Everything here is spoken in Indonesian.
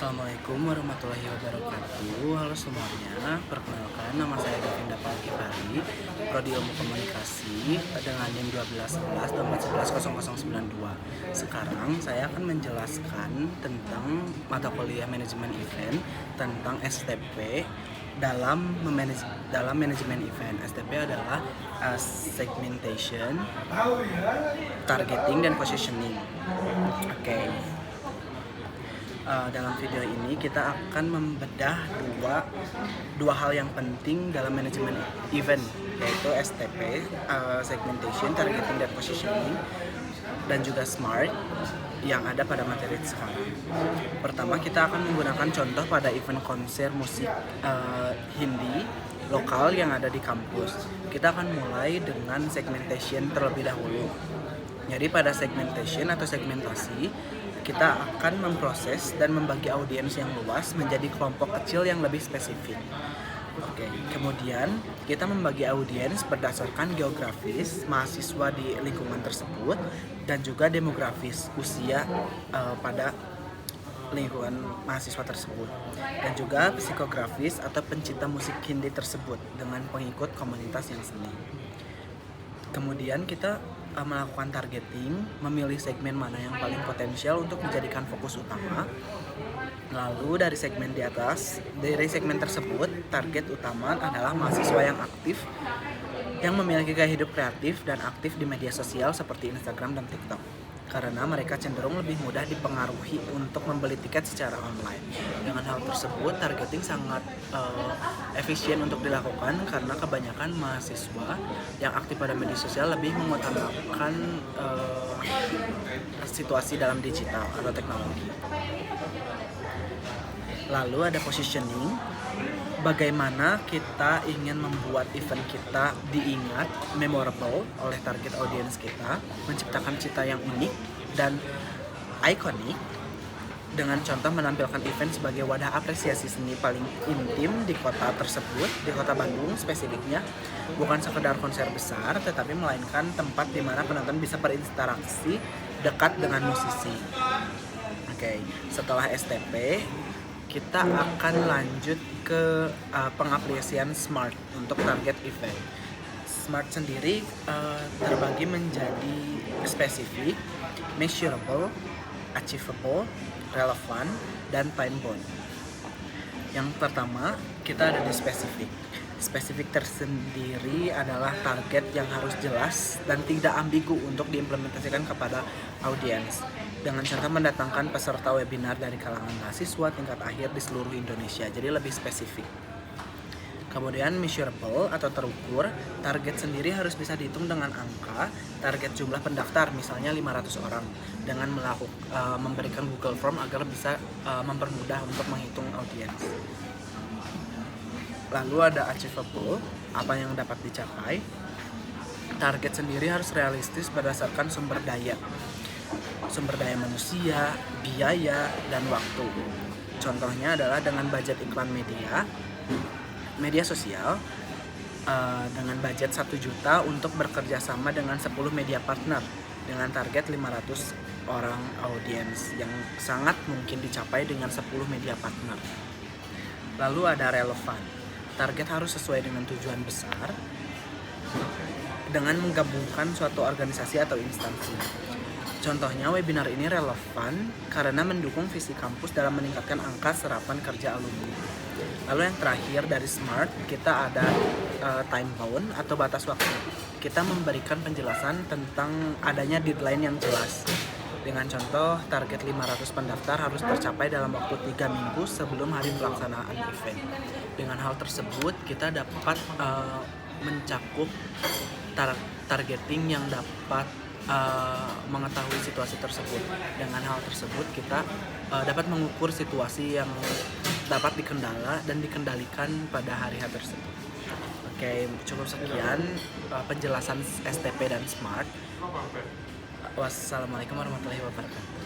Assalamualaikum warahmatullahi wabarakatuh. Halo semuanya, perkenalkan nama saya Devin Dapal Kifari, Prodi Ilmu Komunikasi dengan NIM 1211 Sekarang saya akan menjelaskan tentang mata kuliah manajemen event tentang STP dalam manajemen event. STP adalah segmentation, targeting, dan positioning. Oke. Dalam video ini kita akan membedah dua hal yang penting dalam manajemen event, yaitu STP, segmentation, targeting, dan positioning, dan juga SMART yang ada pada materi sekarang. Pertama, kita akan menggunakan contoh pada event konser musik Hindi lokal yang ada di kampus. Kita akan mulai dengan segmentation terlebih dahulu. Jadi pada segmentation atau segmentasi, kita akan memproses dan membagi audiens yang luas menjadi kelompok kecil yang lebih spesifik. Oke, kemudian kita membagi audiens berdasarkan geografis mahasiswa di lingkungan tersebut dan juga demografis usia pada lingkungan mahasiswa tersebut, dan juga psikografis atau pencinta musik Hindi tersebut dengan pengikut komunitas yang seni. Kemudian kita melakukan targeting, memilih segmen mana yang paling potensial untuk dijadikan fokus utama. Lalu dari segmen tersebut, target utama adalah mahasiswa yang aktif, yang memiliki gaya hidup kreatif dan aktif di media sosial seperti Instagram dan TikTok, karena mereka cenderung lebih mudah dipengaruhi untuk membeli tiket secara online. Dengan hal tersebut, targeting sangat efisien untuk dilakukan karena kebanyakan mahasiswa yang aktif pada media sosial lebih mengutamakan situasi dalam digital atau teknologi. Lalu ada positioning. Bagaimana kita ingin membuat event kita diingat, memorable oleh target audience kita, menciptakan cita yang unik dan ikonik, dengan contoh menampilkan event sebagai wadah apresiasi seni paling intim di kota tersebut, di kota Bandung spesifiknya, bukan sekedar konser besar, tetapi melainkan tempat di mana penonton bisa berinteraksi dekat dengan musisi. Oke, setelah STP, kita akan lanjut ke pengapresian SMART untuk target event. SMART sendiri terbagi menjadi spesifik, measurable, achievable, relevant, dan time bound. Yang pertama, kita ada di spesifik. Spesifik tersendiri adalah target yang harus jelas dan tidak ambigu untuk diimplementasikan kepada audiens, dengan cara mendatangkan peserta webinar dari kalangan mahasiswa tingkat akhir di seluruh Indonesia, jadi lebih spesifik. Kemudian measurable atau terukur, target sendiri harus bisa dihitung dengan angka, target jumlah pendaftar misalnya 500 orang, dengan memberikan Google Form agar bisa mempermudah untuk menghitung audiens. Lalu ada achievable, apa yang dapat dicapai. Target sendiri harus realistis berdasarkan sumber daya manusia, biaya, dan waktu. Contohnya adalah dengan budget iklan media sosial, dengan budget 1 juta untuk bekerja sama dengan 10 media partner dengan target 500 orang audiens yang sangat mungkin dicapai dengan 10 media partner. Lalu ada relevan. Target harus sesuai dengan tujuan besar dengan menggabungkan suatu organisasi atau instansi. Contohnya, webinar ini relevan karena mendukung visi kampus dalam meningkatkan angka serapan kerja alumni. Lalu yang terakhir dari SMART, kita ada time bound atau batas waktu. Kita memberikan penjelasan tentang adanya deadline yang jelas. Dengan contoh, target 500 pendaftar harus tercapai dalam waktu 3 minggu sebelum hari pelaksanaan event. Dengan hal tersebut, kita dapat mencakup targeting yang dapat mengetahui situasi tersebut. Dengan hal tersebut, kita dapat mengukur situasi yang dapat dikendalikan pada hari-hari tersebut. Oke, cukup sekian penjelasan STP dan SMART. Wassalamualaikum warahmatullahi wabarakatuh.